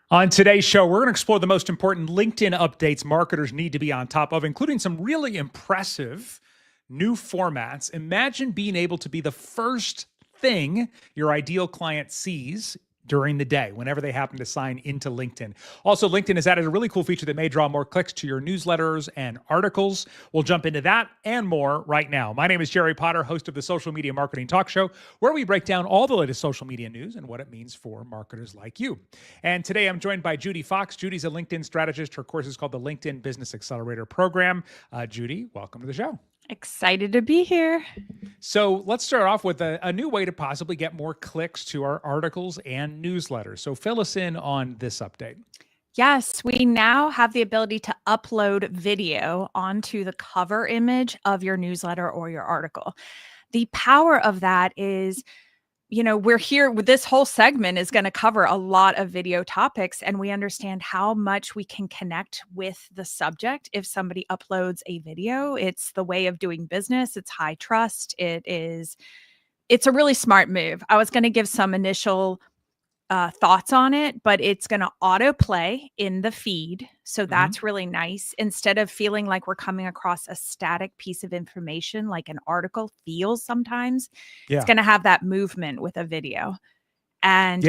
On today's show, we're going to explore the most important LinkedIn updates marketers need to be on top of, including some really impressive new formats. Imagine being able to be the first thing your ideal client sees during the day, whenever they happen to sign into LinkedIn. Also, LinkedIn has added a really cool feature that may draw more clicks to your newsletters and articles. We'll jump into that and more right now. My name is Jerry Potter, host of the Social Media Marketing Talk Show, where we break down all the latest social media news and what it means for marketers like you. And today I'm joined by Judy Fox. Judy's a LinkedIn strategist. Her course is called the LinkedIn Business Accelerator Program. Judy, welcome to the show. Excited to be here. So let's start off with a new way to possibly get more clicks to our articles and newsletters. So fill us in on this update. Yes, we now have the ability to upload video onto the cover image of your newsletter or your article. The power of that is, we're here with this whole segment is going to cover a lot of video topics, and we understand how much we can connect with the subject if somebody uploads a video. It's the way of doing business. It's high trust. It's a really smart move. I was going to give some initial thoughts on it, but it's going to autoplay in the feed. So that's really nice. Instead of feeling like we're coming across a static piece of information, like an article feels sometimes, it's going to have that movement with a video. And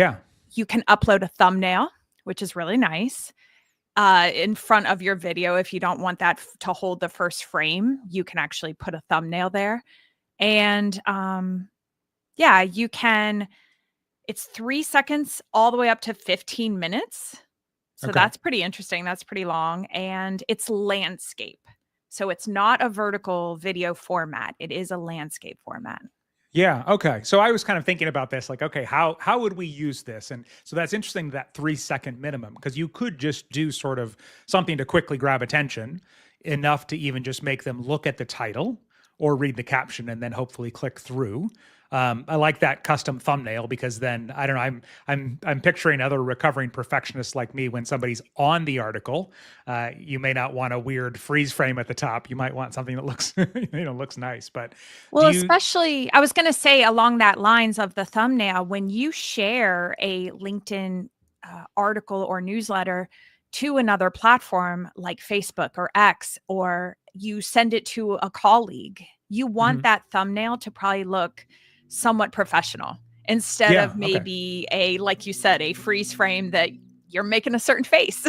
you can upload a thumbnail, which is really nice, in front of your video. If you don't want that to hold the first frame, you can actually put a thumbnail there. And you can... It's 3 seconds all the way up to 15 minutes. So that's pretty interesting. That's pretty long. And it's landscape. So it's not a vertical video format. It is a landscape format. Yeah. Okay. So I was kind of thinking about this, like, okay, how would we use this? And so that's interesting, that 3 second minimum, because you could just do sort of something to quickly grab attention enough to even just make them look at the title or read the caption and then hopefully click through. I like that custom thumbnail because then I don't know. I'm picturing other recovering perfectionists like me. When somebody's on the article, you may not want a weird freeze frame at the top. You might want something that looks looks nice. But especially I was going to say along that lines of the thumbnail, when you share a LinkedIn article or newsletter to another platform like Facebook or X, or you send it to a colleague, you want that thumbnail to probably look somewhat professional instead of maybe like you said, a freeze frame that you're making a certain face.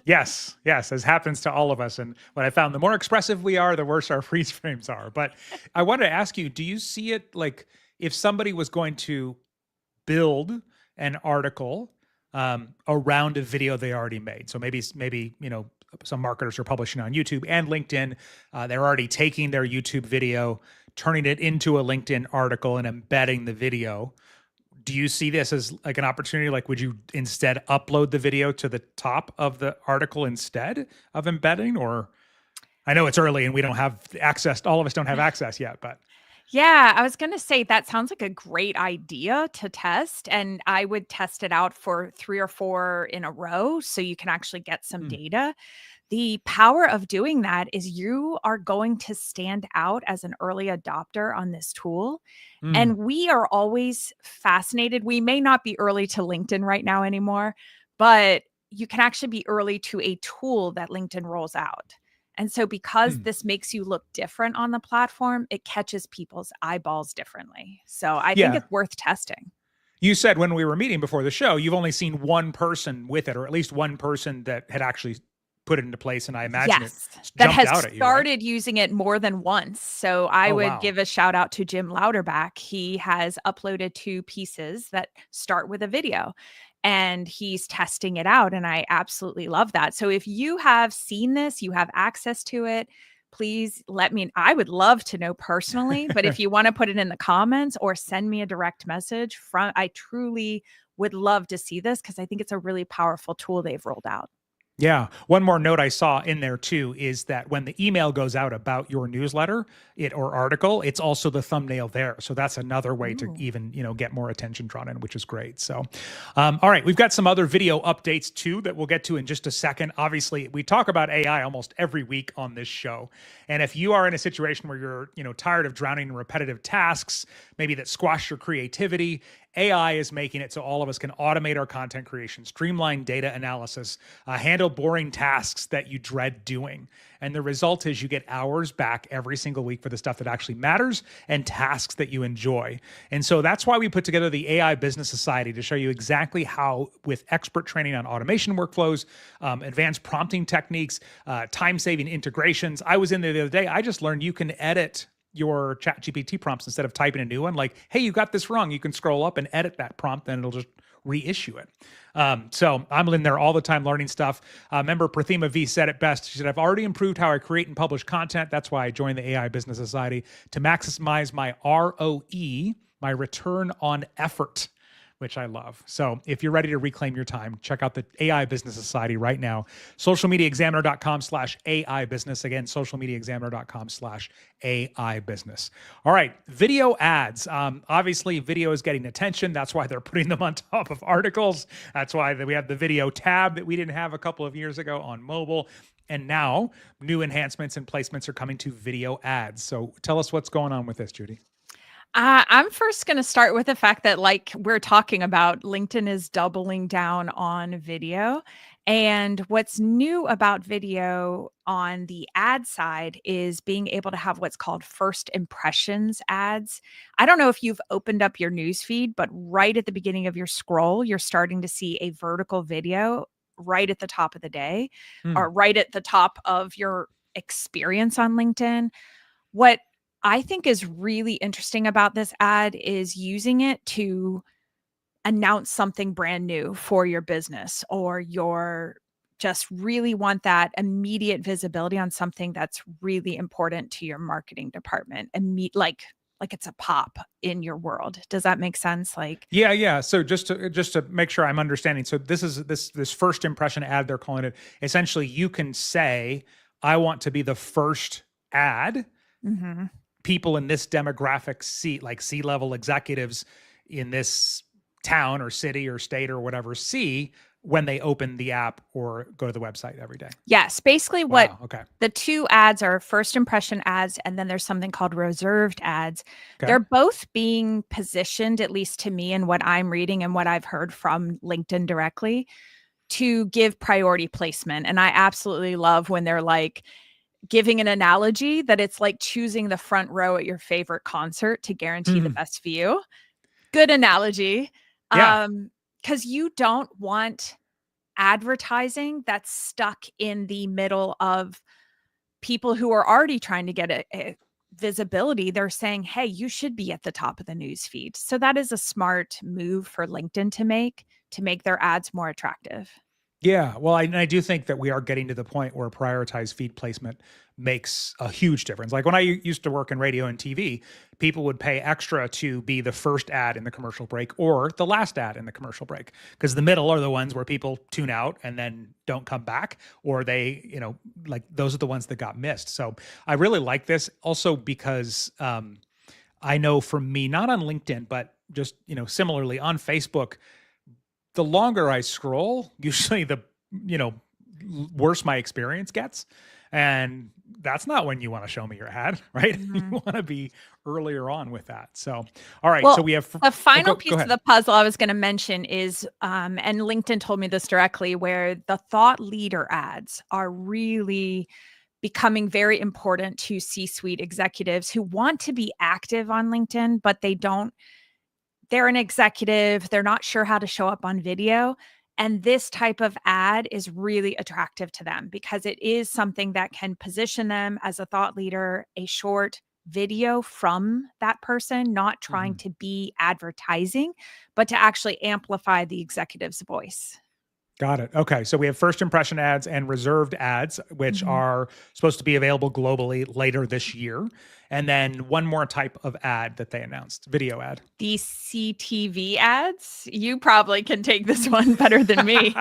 Yes, as happens to all of us. And what I found, the more expressive we are, the worse our freeze frames are. But I wanted to ask you, do you see it like if somebody was going to build an article around a video they already made? So maybe, some marketers are publishing on YouTube and LinkedIn. They're already taking their YouTube video, turning it into a LinkedIn article and embedding the video. Do you see this as like an opportunity? Like, would you instead upload the video to the top of the article instead of embedding? Or I know it's early and we don't have access. All of us don't have access yet, but. Yeah, I was going to say that sounds like a great idea to test. And I would test it out for 3 or 4 in a row so you can actually get some data. The power of doing that is you are going to stand out as an early adopter on this tool. And we are always fascinated. We may not be early to LinkedIn right now anymore, but you can actually be early to a tool that LinkedIn rolls out. And so because this makes you look different on the platform, it catches people's eyeballs differently. So I think it's worth testing. You said when we were meeting before the show, you've only seen one person with it, or at least one person that had actually put it into place. And I imagine it that has out at you, started using it more than once. So I would give a shout out to Jim Louderback. He has uploaded 2 pieces that start with a video. And he's testing it out. And I absolutely love that. So if you have seen this, you have access to it, please let me, I would love to know personally, but if you want to put it in the comments or send me a direct message I truly would love to see this because I think it's a really powerful tool they've rolled out. Yeah. One more note I saw in there too is that when the email goes out about your newsletter or article, it's also the thumbnail there. So that's another way to even, get more attention drawn in, which is great. So, all right, we've got some other video updates too that we'll get to in just a second. Obviously, we talk about AI almost every week on this show. And if you are in a situation where you're, tired of drowning in repetitive tasks, maybe that squash your creativity, AI is making it so all of us can automate our content creation, streamline data analysis, handle boring tasks that you dread doing. And the result is you get hours back every single week for the stuff that actually matters and tasks that you enjoy. And so that's why we put together the AI Business Society to show you exactly how, with expert training on automation workflows, advanced prompting techniques, time-saving integrations. I was in there the other day. I just learned you can edit your ChatGPT prompts instead of typing a new one. Like, hey, you got this wrong. You can scroll up and edit that prompt, and it'll just reissue it. So I'm in there all the time learning stuff. Remember, Prathima V said it best. She said, I've already improved how I create and publish content. That's why I joined the AI Business Society to maximize my ROE, my return on effort, which I love. So if you're ready to reclaim your time, check out the AI Business Society right now. Socialmediaexaminer.com/AI business. Again, socialmediaexaminer.com/AI business. All right, video ads. Obviously, video is getting attention. That's why they're putting them on top of articles. That's why we have the video tab that we didn't have a couple of years ago on mobile. And now new enhancements and placements are coming to video ads. So tell us what's going on with this, Judy. I'm first going to start with the fact that, like we're talking about, LinkedIn is doubling down on video. And what's new about video on the ad side is being able to have what's called first impressions ads. I don't know if you've opened up your news feed, but right at the beginning of your scroll, you're starting to see a vertical video right at the top of the day or right at the top of your experience on LinkedIn. What I think is really interesting about this ad is using it to announce something brand new for your business, or your just really want that immediate visibility on something that's really important to your marketing department. Like it's a pop in your world. Does that make sense? Like, yeah. So just to make sure I'm understanding. So this is this first impression ad, they're calling it. Essentially, you can say, I want to be the first ad. mm-hmm. People in this demographic C-level executives in this town or city or state or whatever see when they open the app or go to the website every day. Yes. Basically what Okay. the two ads are: first impression ads, and then there's something called reserved ads. Okay. They're both being positioned, at least to me and what I'm reading and what I've heard from LinkedIn directly, to give priority placement. And I absolutely love when they're like giving an analogy that it's like choosing the front row at your favorite concert to guarantee the best view. Good analogy. Yeah. Because you don't want advertising that's stuck in the middle of people who are already trying to get a visibility. They're saying, hey, you should be at the top of the news feed. So that is a smart move for LinkedIn to make their ads more attractive. Yeah, well, I do think that we are getting to the point where prioritized feed placement makes a huge difference. Like when I used to work in radio and TV, people would pay extra to be the first ad in the commercial break or the last ad in the commercial break, because the middle are the ones where people tune out and then don't come back, or they, like those are the ones that got missed. So I really like this also because I know for me, not on LinkedIn, but just, similarly on Facebook, the longer I scroll, usually the, worse my experience gets. And that's not when you want to show me your ad, right? Mm-hmm. You want to be earlier on with that. So, all right. Well, so we have the final piece go of the puzzle I was going to mention is, and LinkedIn told me this directly, where the thought leader ads are really becoming very important to C-suite executives who want to be active on LinkedIn, but they're an executive, they're not sure how to show up on video. And this type of ad is really attractive to them because it is something that can position them as a thought leader, a short video from that person, not trying to be advertising, but to actually amplify the executive's voice. Got it. Okay. So we have first impression ads and reserved ads, which are supposed to be available globally later this year. And then one more type of ad that they announced, video ad. The CTV ads. You probably can take this one better than me.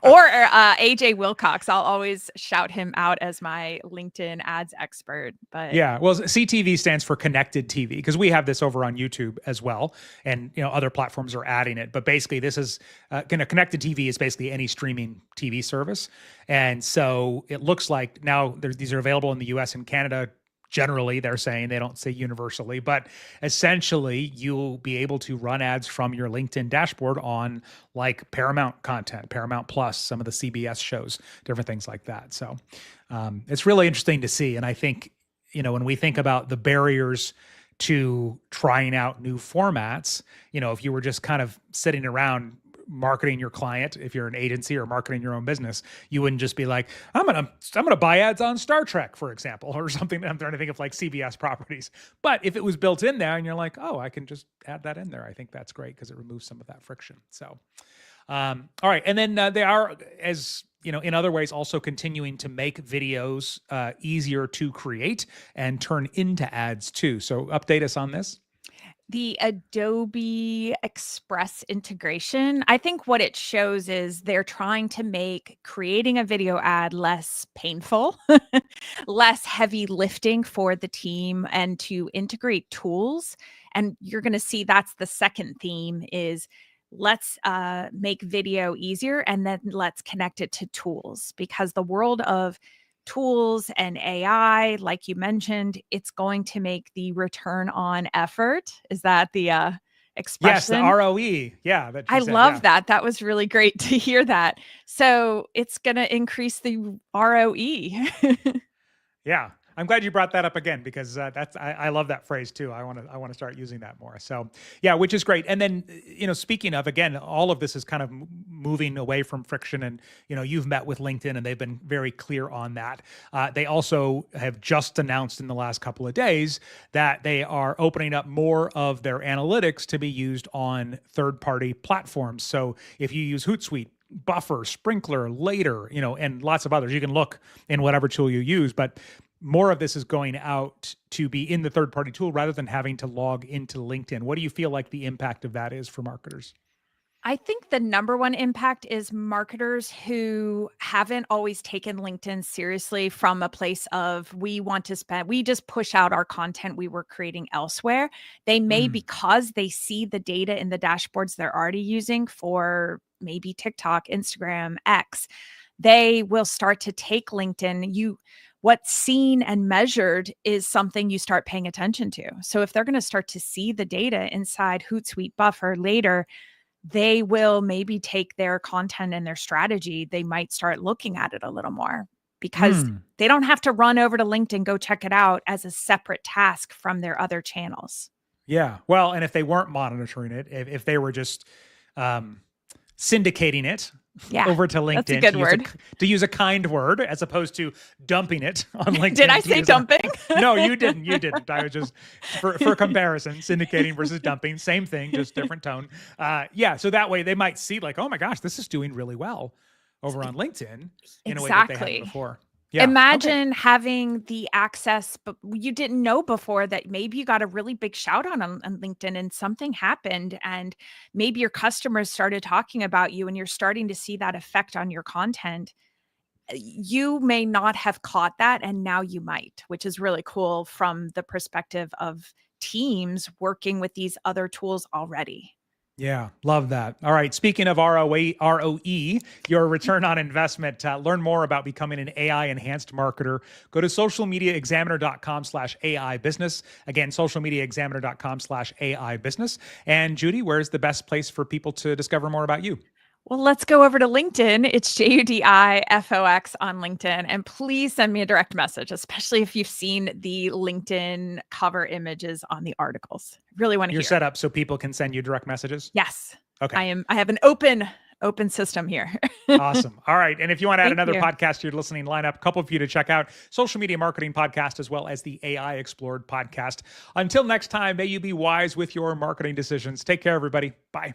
Or AJ Wilcox. I'll always shout him out as my LinkedIn ads expert. But yeah, well, CTV stands for connected TV, because we have this over on YouTube as well. And, other platforms are adding it. But basically this is connected TV is basically any streaming TV service. And so it looks like now these are available in the US and Canada, generally, they're saying, they don't say universally, but essentially you'll be able to run ads from your LinkedIn dashboard on like Paramount content, Paramount Plus, some of the CBS shows, different things like that. So it's really interesting to see. And I think, when we think about the barriers to trying out new formats, if you were just kind of sitting around marketing your client, if you're an agency or marketing your own business, you wouldn't just be like, I'm gonna buy ads on Star Trek, for example, or something. I'm trying to think of like CBS properties. But if it was built in there and you're like, oh, I can just add that in there, I think that's great because it removes some of that friction. So all right. And then they are, as in other ways, also continuing to make videos easier to create and turn into ads too. So update us on this. The Adobe Express integration, I think what it shows is they're trying to make creating a video ad less painful, less heavy lifting for the team, and to integrate tools. And you're going to see that's the second theme is let's make video easier, and then let's connect it to tools, because the world of tools and AI, like you mentioned, it's going to make the return on effort. Is that the expression? Yes, the ROE. Yeah. I love that. That was really great to hear that. So it's going to increase the ROE. Yeah. I'm glad you brought that up again, because I love that phrase too. I want to start using that more. So yeah, which is great. And then, speaking of, again, all of this is kind of moving away from friction, and, you've met with LinkedIn and they've been very clear on that. They also have just announced in the last couple of days that they are opening up more of their analytics to be used on third-party platforms. So if you use Hootsuite, Buffer, Sprinkler, Later, and lots of others, you can look in whatever tool you use, but more of this is going out to be in the third-party tool rather than having to log into LinkedIn. What do you feel like the impact of that is for marketers? I think the number one impact is marketers who haven't always taken LinkedIn seriously from a place of we just push out our content we were creating elsewhere. They may, because they see the data in the dashboards they're already using for maybe TikTok, Instagram, X, they will start to take LinkedIn. What's seen and measured is something you start paying attention to. So if they're going to start to see the data inside Hootsuite, Buffer, Later, they will maybe take their content and their strategy. They might start looking at it a little more, because they don't have to run over to LinkedIn, go check it out as a separate task from their other channels. Yeah. Well, and if they weren't monitoring it, if they were just syndicating it over to LinkedIn, that's a good word. To use a kind word, as opposed to dumping it on LinkedIn. Did I say dumping? No, you didn't. You didn't. I was just, for comparison, syndicating versus dumping, same thing, just different tone. Yeah. So that way they might see like, oh my gosh, this is doing really well over on LinkedIn in a way that they hadn't before. Yeah. Imagine having the access, but you didn't know before that maybe you got a really big shout out on LinkedIn and something happened, and maybe your customers started talking about you and you're starting to see that effect on your content. You may not have caught that, and now you might, which is really cool from the perspective of teams working with these other tools already. Yeah, love that. All right. Speaking of ROE, your return on investment, learn more about becoming an AI enhanced marketer. Go to socialmediaexaminer.com/AI business. Again, socialmediaexaminer.com/AI business. And Judy, where's the best place for people to discover more about you? Well, let's go over to LinkedIn. It's JUDIFOX on LinkedIn. And please send me a direct message, especially if you've seen the LinkedIn cover images on the articles. I really want to hear. You're set up so people can send you direct messages? Yes. Okay. I have an open system here. Awesome. All right. And if you want to add another podcast to your listening lineup, a couple of you to check out Social Media Marketing Podcast, as well as the AI Explored podcast. Until next time, may you be wise with your marketing decisions. Take care, everybody. Bye.